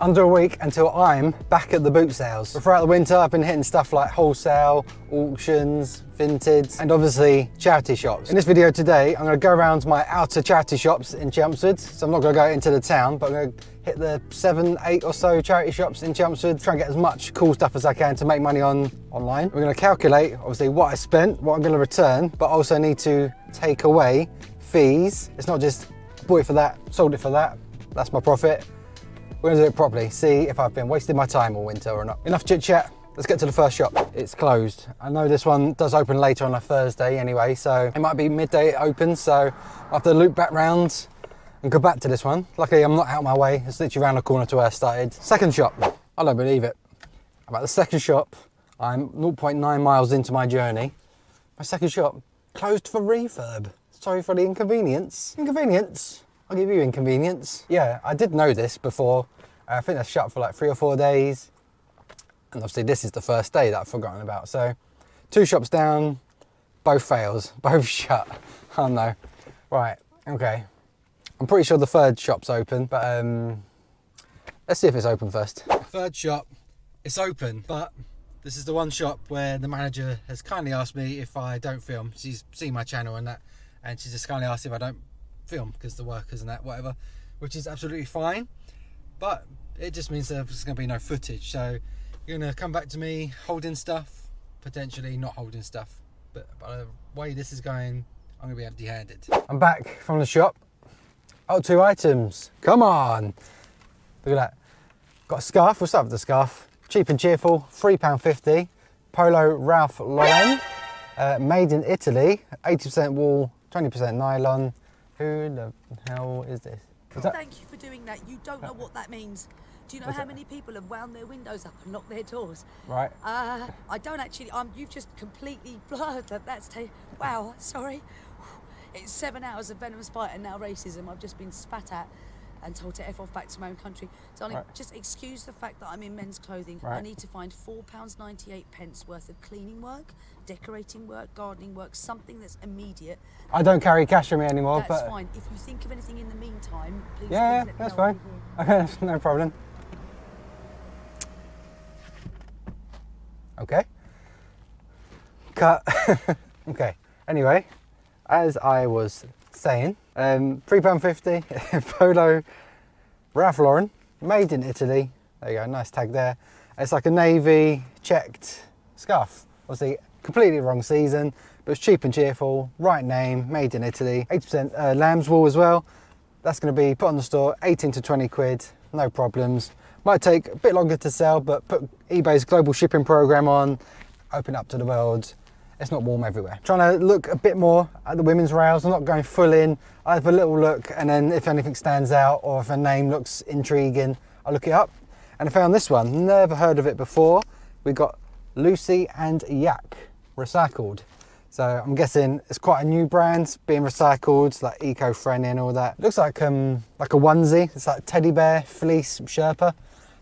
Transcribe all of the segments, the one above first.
under a week until I'm back at the boot sales. But throughout the winter, I've been hitting stuff like wholesale, auctions, vintage, and obviously charity shops. In this video today, I'm gonna go around my outer charity shops in Chelmsford. So I'm not gonna go into the town, but I'm gonna hit the 7, 8 or so charity shops in Chelmsford, try and get as much cool stuff as I can to make money online. We're gonna calculate, obviously, what I spent, what I'm gonna return, but also need to take away fees. It's not just bought it for that, sold it for that, that's my profit. We're gonna do it properly, see if I've been wasting my time all winter or not. Enough chit chat, let's get to the first shop. It's closed. I know this one does open later on a Thursday anyway, so it might be midday it opens, so I'll have to loop back round and go back to this one. Luckily I'm not out of my way, it's literally around the corner to where I started. Second shop, I don't believe it. About the second shop, I'm 0.9 miles into my journey. My second shop, closed for refurb. Sorry for the inconvenience. Inconvenience? I'll give you inconvenience. Yeah, I did know this before. I think they're shut for like 3 or 4 days. And obviously this is the first day that I've forgotten about. So 2 shops down, both fails, both shut. Oh no. Right, okay. I'm pretty sure the third shop's open, but let's see if it's open first. Third shop, it's open, but this is the one shop where the manager has kindly asked me if I don't film. She's seen my channel and that, and she just kindly asked if I don't film because the workers and that, whatever, which is absolutely fine, but it just means there's going to be no footage. So you're going to come back to me holding stuff, potentially not holding stuff, but by the way this is going, I'm going to be empty-handed. I'm back from the shop. Oh, 2 items, come on, look at that. Got a scarf, we'll start with the scarf, cheap and cheerful, £3.50, Polo Ralph Lauren, made in Italy, 80% wool, 20% nylon. Who the hell is this? Thank you for doing that. You don't know what that means. Do you know how many people have wound their windows up and locked their doors? Right. I don't actually. You've just completely blurred that. Wow. Sorry. It's 7 hours of venomous bite and now racism. I've just been spat at and told to F off back to my own country. Darling, just excuse the fact that I'm in men's clothing. Right. I need to find £4.98 worth of cleaning work, decorating work, gardening work, something that's immediate. I don't carry cash with me anymore. That's fine. If you think of anything in the meantime, please. Yeah, please let me that's know. fine. Okay, no problem. Okay. Cut. Okay. Anyway, as I was saying, £3.50 Polo Ralph Lauren, made in Italy. There you go, nice tag there. It's like a navy checked scarf. Obviously, completely wrong season, but it's cheap and cheerful, right name, made in Italy. 80% lamb's wool as well. That's going to be put on the store, 18 to 20 quid, no problems. Might take a bit longer to sell, but put eBay's global shipping program on, open up to the world. It's not warm everywhere. Trying to look a bit more at the women's rails. I'm not going full in. I have a little look, and then if anything stands out or if a name looks intriguing, I'll look it up. And I found this one, never heard of it before. We got Lucy and Yak recycled. So I'm guessing it's quite a new brand, being recycled, like eco-friendly and all that. Looks like a onesie. It's like teddy bear, fleece, Sherpa,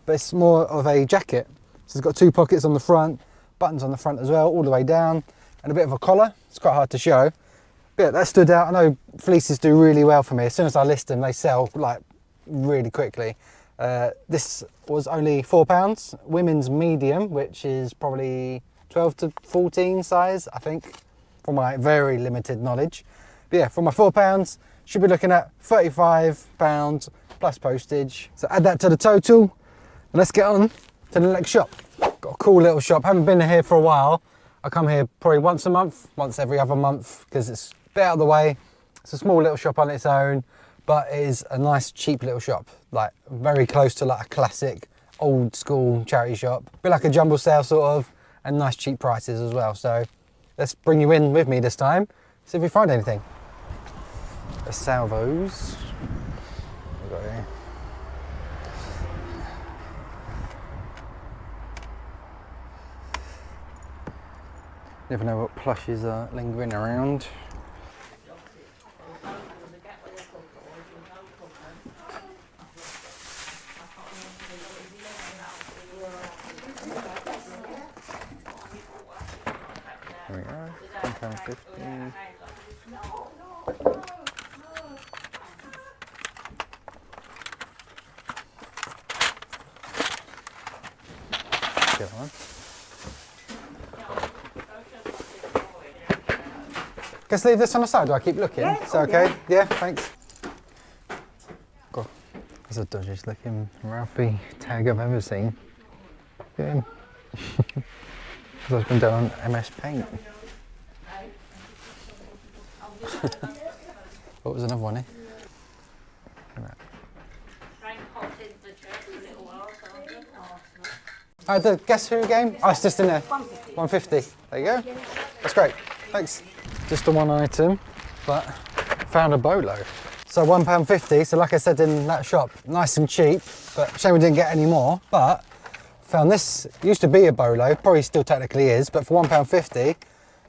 but it's more of a jacket. So it's got 2 pockets on the front, buttons on the front as well, all the way down, and a bit of a collar. It's quite hard to show. But yeah, that stood out. I know fleeces do really well for me. As soon as I list them, they sell like really quickly. This was only £4. Women's medium, which is probably 12 to 14 size, I think, from my very limited knowledge. But yeah, for my £4, should be looking at £35 plus postage. So add that to the total, and let's get on to the next shop. Got a cool little shop. Haven't been here for a while. I come here probably once a month, once every other month, because it's a bit out of the way. It's a small little shop on its own, but it is a nice cheap little shop, like very close to like a classic old school charity shop. A bit like a jumble sale sort of, and nice cheap prices as well. So let's bring you in with me this time, see if we find anything. The salvos. We've got here. Never know what plushes are lingering around. There we go, £1.50. regular one. Just leave this on the side, do I keep looking? Yeah, Is that okay? Yeah, thanks. God, that's the dodgiest looking Ralphie tag I've ever seen. Look at him. Because I've been done on MS Paint. What was another one here? Oh, the Guess Who game? Oh, it's just in there. 150. There you go. That's great. Thanks. Just the one item, but found a bolo. So £1.50. So like I said in that shop, nice and cheap, but shame we didn't get any more. But found this, used to be a bolo, probably still technically is, but for £1.50,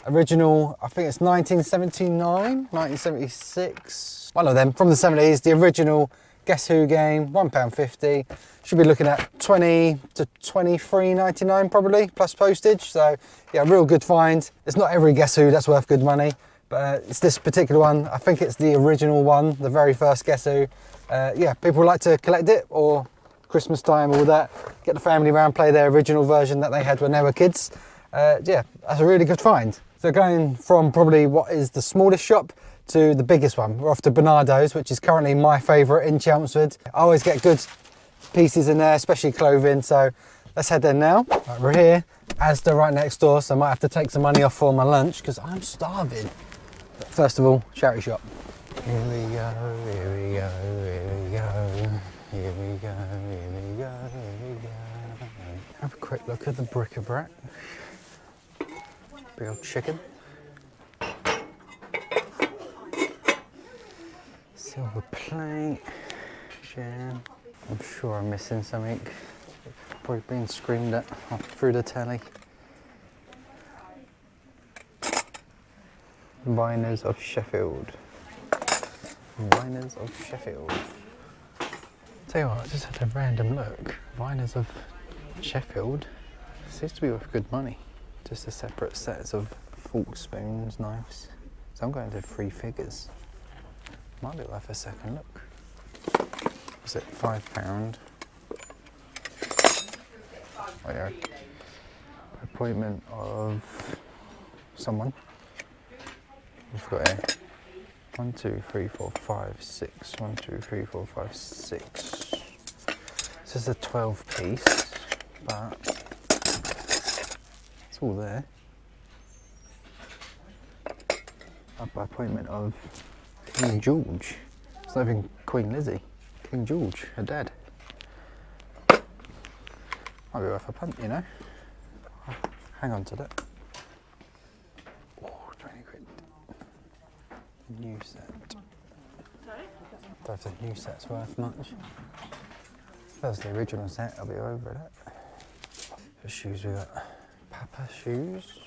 original, I think it's 1979, 1976. One of them from the 70s, the original Guess Who game, £1.50. Should be looking at 20 to 23.99 probably, plus postage. So yeah, real good find. It's not every Guess Who that's worth good money, but it's this particular one. I think it's the original one, the very first Guess Who. Yeah, people like to collect it, or Christmas time, all that. Get the family around, play their original version that they had when they were kids. Yeah, that's a really good find. So going from probably what is the smallest shop to the biggest one. We're off to Bernardo's, which is currently my favourite in Chelmsford. I always get good pieces in there, especially clothing, so let's head there now. Right, we're here, Asda right next door, so I might have to take some money off for my lunch because I'm starving. But first of all, charity shop. Here we go, here we go, here we go, here we go, here we go, here we go. Have a quick look at the bric-a-brac. Big old chicken. Silver plate, jam. I'm sure I'm missing something. Probably being screamed at through the telly. Viners of Sheffield. Viners of Sheffield. Tell you what, I just had a random look. Viners of Sheffield seems to be worth good money. Just a separate sets of forks, spoons, knives. So I'm going to 3 figures. Might be worth a second look. Was it £5? Oh yeah. Appointment of someone. We've got here 1, 2, 3, 4, 5, 6. 1, 2, 3, 4, 5, 6. This is a 12 piece, but it's all there. Up by appointment of King George. It's not even Queen Lizzie. King George, her dad. Might be worth a punt, you know. Hang on to that. Oh, 20 quid. New set. Sorry? Don't know if the new set's worth much. If that's the original set, I'll be over that. For shoes, we got Papa shoes.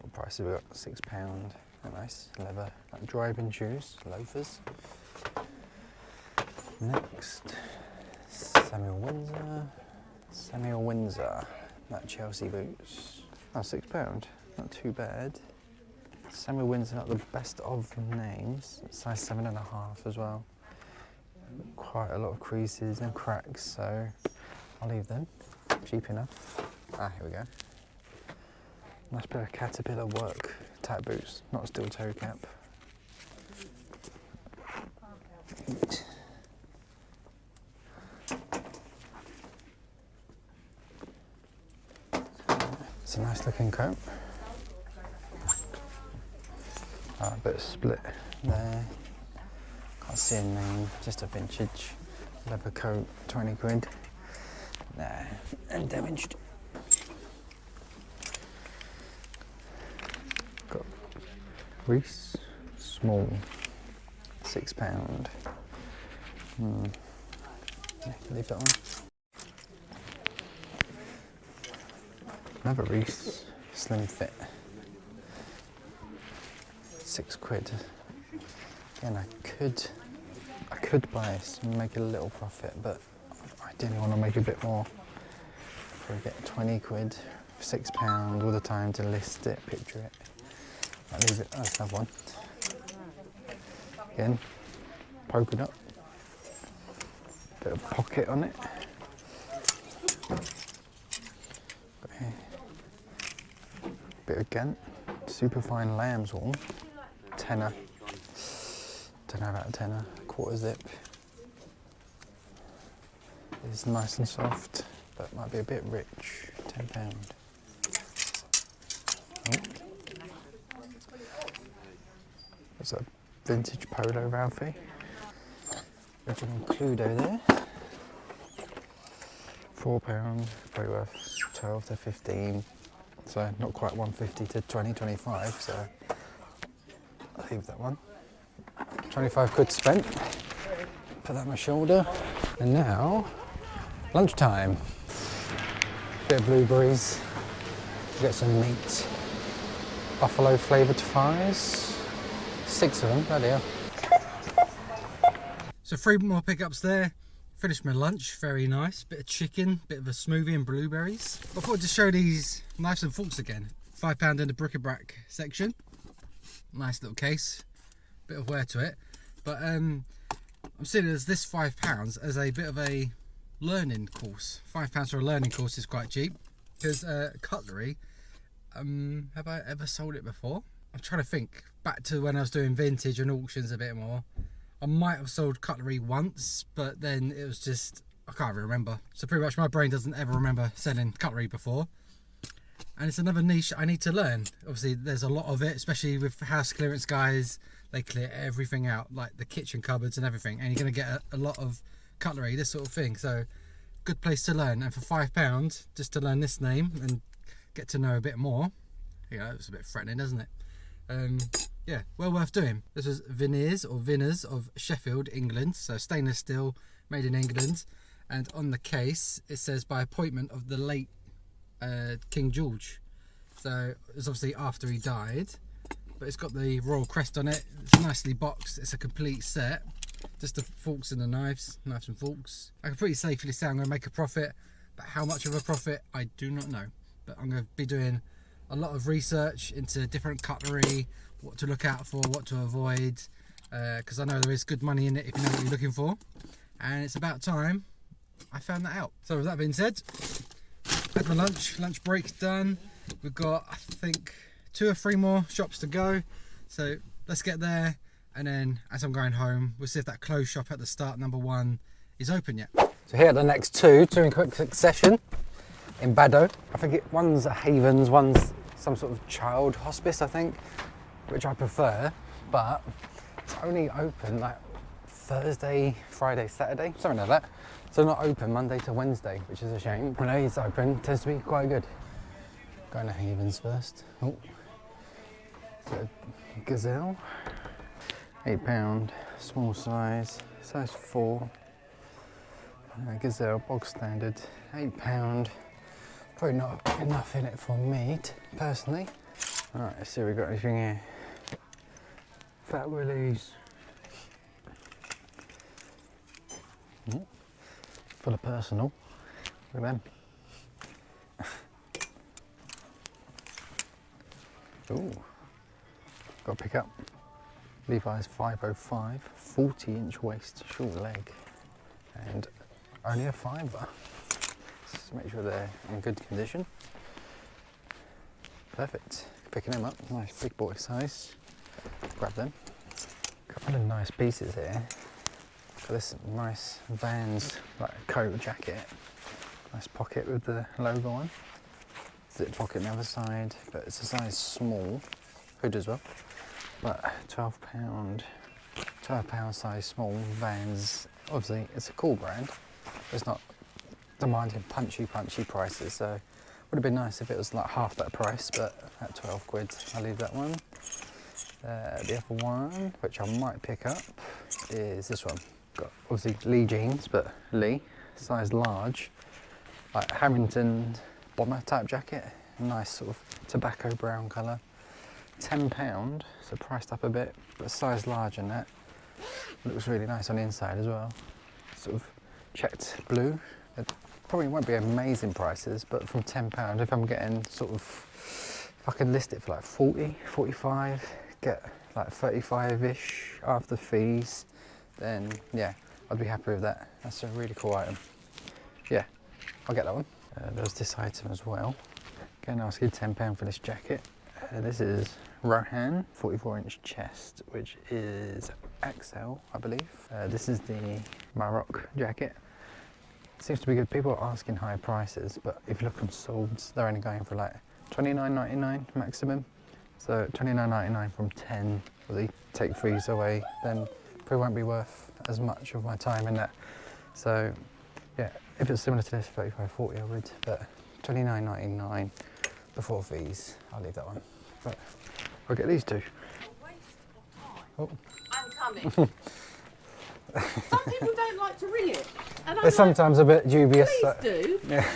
What price have we got? £6. Nice leather, like driving shoes, loafers. Next, Samuel Windsor, that Chelsea boots. Oh, £6, not too bad. Samuel Windsor, not the best of names, size 7.5 as well. Quite a lot of creases and cracks, so I'll leave them, cheap enough. Ah, here we go. Nice bit of caterpillar work, type boots, not a steel toe cap. It's a nice looking coat. A bit of split there. Can't see a name, just a vintage leather coat, 20 quid. Nah, and damaged. Got Reese, small, £6. Leave that one. Another Reese, slim fit. £6. Again, I could buy this and make a little profit, but I didn't want to make a bit more. Probably get 20 quid, £6 all the time to list it, picture it. I'll leave it. Let's have one. Again, polka dot. Bit of pocket on it. Bit of Ghent, superfine lamb's wool, tenner. Don't know about a tenner, quarter zip. It's nice and soft, but might be a bit rich. £10. Oh. There's a vintage polo Ralphie. Original Cluedo there. £4, probably worth 12 to 15. So not quite 150 to 20, 25, so I'll leave that one. 25 quid spent. Put that on my shoulder. And now, lunchtime. Bit of blueberries. Get some meat. Buffalo flavoured fries. 6 of them, bloody hell. So 3 more pickups there. Finished my lunch, very nice. Bit of chicken, bit of a smoothie and blueberries. I thought I'd just show these knives and forks again. £5 in the bric-a-brac section. Nice little case. Bit of wear to it. But I'm seeing as this £5 as a bit of a learning course. £5 for a learning course is quite cheap. Because cutlery, have I ever sold it before? I'm trying to think back to when I was doing vintage and auctions a bit more. I might have sold cutlery once, but then it was just, I can't even remember. So pretty much my brain doesn't ever remember selling cutlery before. And it's another niche I need to learn. Obviously there's a lot of it, especially with house clearance guys. They clear everything out, like the kitchen cupboards and everything. And you're going to get a lot of cutlery, this sort of thing. So good place to learn. And for £5, just to learn this name and get to know a bit more. Yeah, it's a bit threatening, doesn't it? Yeah, well worth doing. This was Veneers or Vinners of Sheffield, England. So stainless steel, made in England. And on the case, it says by appointment of the late King George. So it's obviously after he died. But it's got the royal crest on it. It's nicely boxed. It's a complete set. Just the forks and the knives and forks. I can pretty safely say I'm going to make a profit. But how much of a profit, I do not know. But I'm going to be doing a lot of research into different cutlery, what to look out for, what to avoid, because I know there is good money in it if you know what you're looking for, and it's about time I found that out. So with that being said, had my lunch break done. We've got, I think, 2 or 3 more shops to go, so let's get there, and then as I'm going home, we'll see if that clothes shop at the start, number 1, is open yet. So here are the next 2 in quick succession. In Baddow, I think one's a Havens, one's some sort of child hospice, I think, which I prefer, but it's only open like Thursday, Friday, Saturday, something like that. So not open Monday to Wednesday, which is a shame. When it's open, it tends to be quite good. Going to Havens first. Oh, Gazelle, £8, small size 4. Gazelle, bog standard, £8. Probably not enough in it for me, personally. Alright, let's see if we've got anything here. Fat Willies. Full of personal. Look at them. Ooh. Got to pick up. Levi's 505, 40-inch waist, short leg. And only a £5. Just make sure they're in good condition. Perfect. Picking them up, nice big boy size. Grab them. Couple of nice pieces here. Got this nice Vans like coat jacket. Nice pocket with the logo on. Zip pocket on the other side, but it's a size small. Hood as well. But £12 size small Vans. Obviously, it's a cool brand. It's not demanding punchy prices, so would have been nice if it was like half that price, but at 12 quid, I'll leave that one. The other one, which I might pick up, is this one. Got obviously Lee jeans, but Lee, size large, like Harrington bomber type jacket, nice sort of tobacco brown colour. £10, so priced up a bit, but size large in that. Looks really nice on the inside as well. Sort of checked blue. It probably won't be amazing prices, but from £10, if I'm getting sort of, if I can list it for like 40, 45, get like 35-ish after fees, then yeah, I'd be happy with that. That's a really cool item. Yeah, I'll get that one. There's this item as well. Again, asking £10 for this jacket. This is Rohan 44-inch chest, which is XL, I believe. This is the Maroc jacket. Seems to be good. People are asking higher prices, but if you look on Solds, they're only going for like $29.99 maximum. So $29.99 from 10, well, they take fees away, then probably won't be worth as much of my time in that. So yeah, if it's similar to this, 35-40 I would, but $29.99 before fees, I'll leave that one. But I'll get these two. Oh. I'm coming. Some people don't like to ring it. And They're sometimes a bit dubious. Please do. Yeah.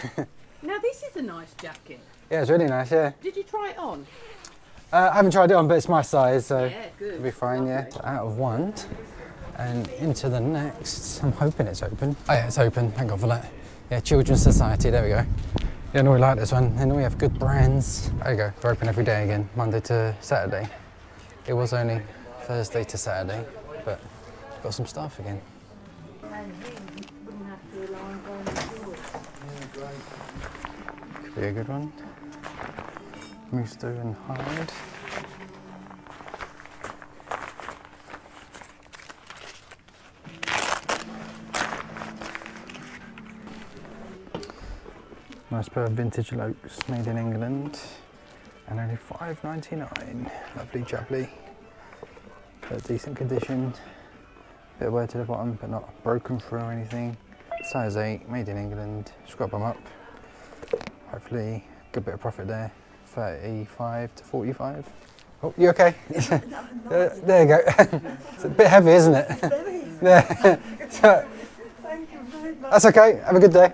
Now this is a nice jacket. Yeah, it's really nice, yeah. Did you try it on? I haven't tried it on, but it's my size, so Yeah, good. it'll be fine, yeah. Out of one and into the next. I'm hoping it's open. Oh yeah, it's open, thank God for that. Yeah, Children's Society, there we go. Yeah, I know we like this one. And we have good brands. There you go, we're open every day again, Monday to Saturday. It was only Thursday to Saturday, but got some staff again. Could be a good one. Mooster and hide. Nice pair of vintage Lokes made in England and only $5.99. Lovely jubbly. But decent condition. Bit of wear to the bottom but not broken through or anything. Size 8, made in England. Scrub them up. Hopefully good bit of profit there. 35 to 45. Oh, you okay? There you go. It's a bit heavy, isn't it? Yeah. So, Thank you very much. that's okay. Have a good day.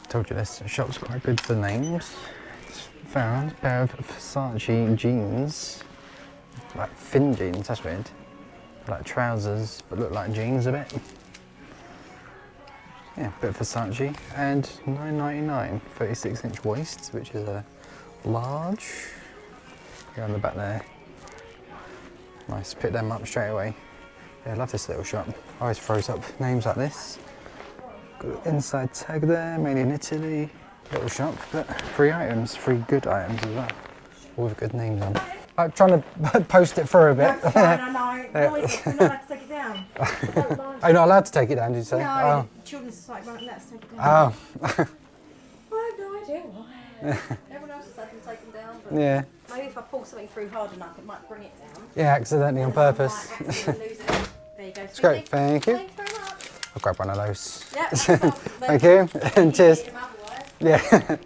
Told you this shop's quite good for names. Found a pair of Versace jeans, like thin jeans. That's weird. Like trousers, but look like jeans a bit. Yeah, bit of Versace, and $9.99, 36-inch waists, which is a large. Go on the back there. Nice, pick them up straight away. Yeah, I love this little shop. Always throws up names like this. Got an inside tag there, made in Italy. Little shop, but free items, free good items as well. All with good names on. I'm trying to post it through a bit. That's fine, I know. No, you're not allowed to take it down. Are you not allowed to take it down, did you say? No, children's society won't let us take it down. Oh. I have no idea why. Everyone else has had them taken down, but Yeah. maybe if I pull something through hard enough, it might bring it down. Yeah, accidentally on purpose. I might accidentally lose it. There you go. It's great, thank you. Thanks very much. I'll grab one of those. Yeah, Thank you, and cheers. Yeah,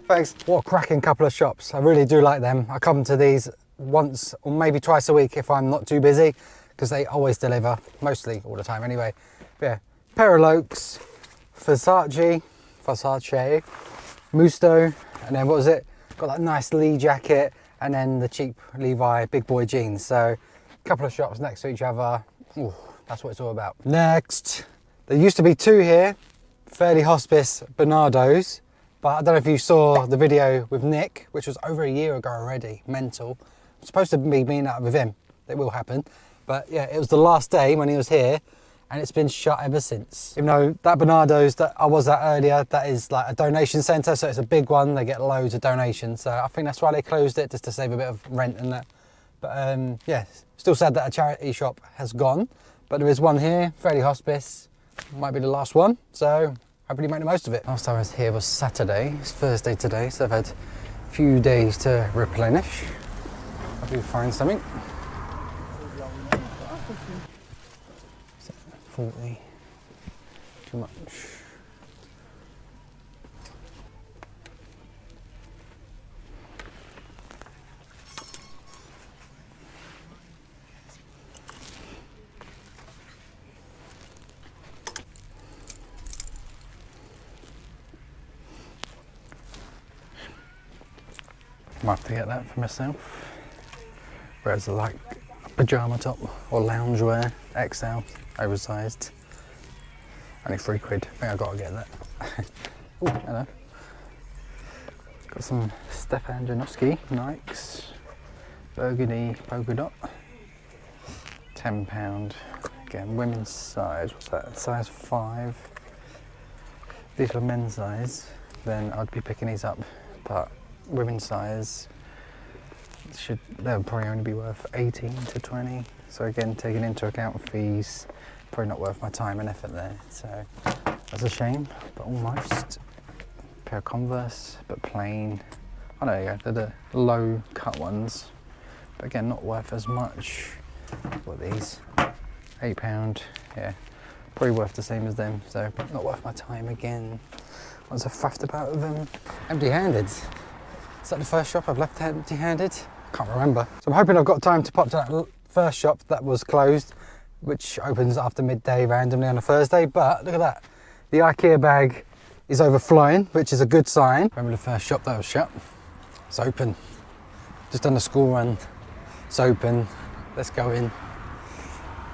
thanks. What a cracking couple of shops. I really do like them. I come to these once or maybe twice a week if I'm not too busy, because they always deliver, mostly all the time anyway. But yeah, pair of Lokes, Versace, Musto, and then what was it? Got that nice Lee jacket, and then the cheap Levi big boy jeans. So a couple of shops next to each other. Ooh, that's what it's all about. Next, there used to be two here, Fairly Hospice Bernardo's. But I don't know if you saw the video with Nick, which was over a year ago already. Mental. I'm supposed to be meeting up with him. It will happen. But yeah, it was the last day when he was here, and it's been shut ever since. Even though that Bernardo's that I was at earlier, that is like a donation centre, so it's a big one. They get loads of donations. So I think that's why they closed it, just to save a bit of rent and that. But yeah, still sad that a charity shop has gone. But there is one here, Fairly Hospice. Might be the last one. So hopefully make the most of it. Last time I was here was Saturday. It's Thursday today, so I've had a few days to replenish. Hope you find something. 40. Too much. Might have to get that for myself. Whereas I like a pyjama top or loungewear, XL, oversized. Only £3. I think I've got to get that. Oh, hello. Got some Stefan Janoski Nikes, burgundy polka dot, £10. Again, women's size, what's that? Size 5. If these were men's size, then I'd be picking these up. But women's size, they'll probably only be worth 18 to 20. So again, taking into account fees, probably not worth my time and effort there. So that's a shame, but almost. Pair of Converse, but plain. Oh, there you go, they're the low cut ones. But again, not worth as much. What are these? £8, yeah. Probably worth the same as them, so not worth my time again. Once I've faffed about with them. Empty-handed. Is that the first shop I've left empty-handed? Can't remember. So I'm hoping I've got time to pop to that first shop that was closed, which opens after midday randomly on a Thursday, but look at that. The IKEA bag is overflowing, which is a good sign. Remember the first shop that was shut? It's open. Just done the school run. It's open. Let's go in.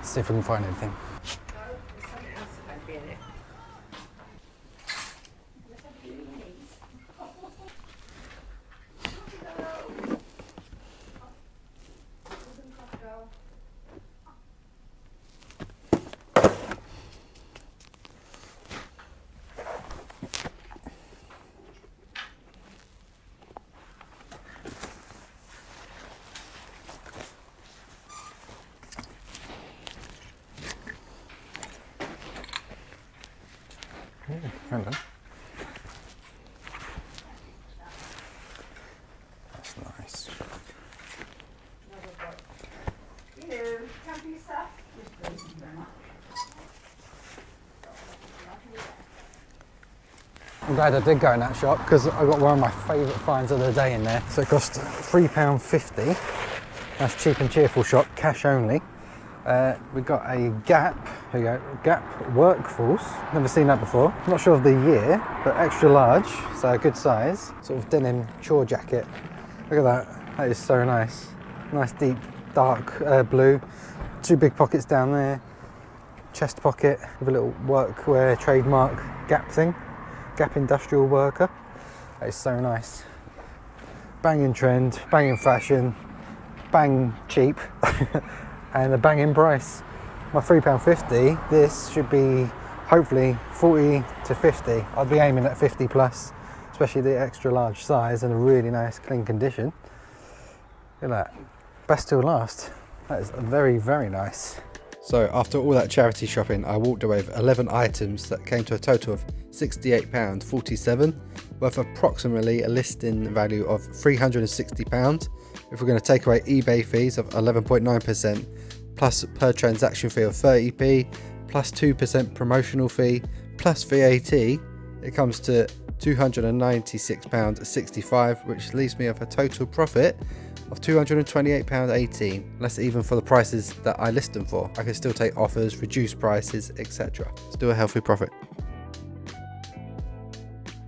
See if we can find anything. Hello. That's nice. I'm glad I did go in that shop because I got one of my favourite finds of the day in there. So it cost £3.50. That's cheap and cheerful shop, cash only. We got a Gap, here you go, Gap Workforce. Never seen that before. Not sure of the year, but extra large, so a good size. Sort of denim chore jacket. Look at that, that is so nice. Nice deep dark blue. 2 big pockets down there. Chest pocket with a little workwear trademark Gap thing. Gap Industrial Worker. That is so nice. Banging trend, banging fashion, bang cheap. And a banging price. My £3.50, this should be hopefully 40 to 50. I'd be aiming at 50 plus, especially the extra large size and a really nice clean condition. Look at that, best till last. That is very, very nice. So after all that charity shopping, I walked away with 11 items that came to a total of £68.47, worth approximately a listing value of £360. If we're going to take away eBay fees of 11.9%, plus per transaction fee of 30p, plus 2% promotional fee, plus VAT, it comes to £296.65, which leaves me with a total profit of £228.18. That's even for the prices that I list them for. I can still take offers, reduce prices, etc. Still a healthy profit.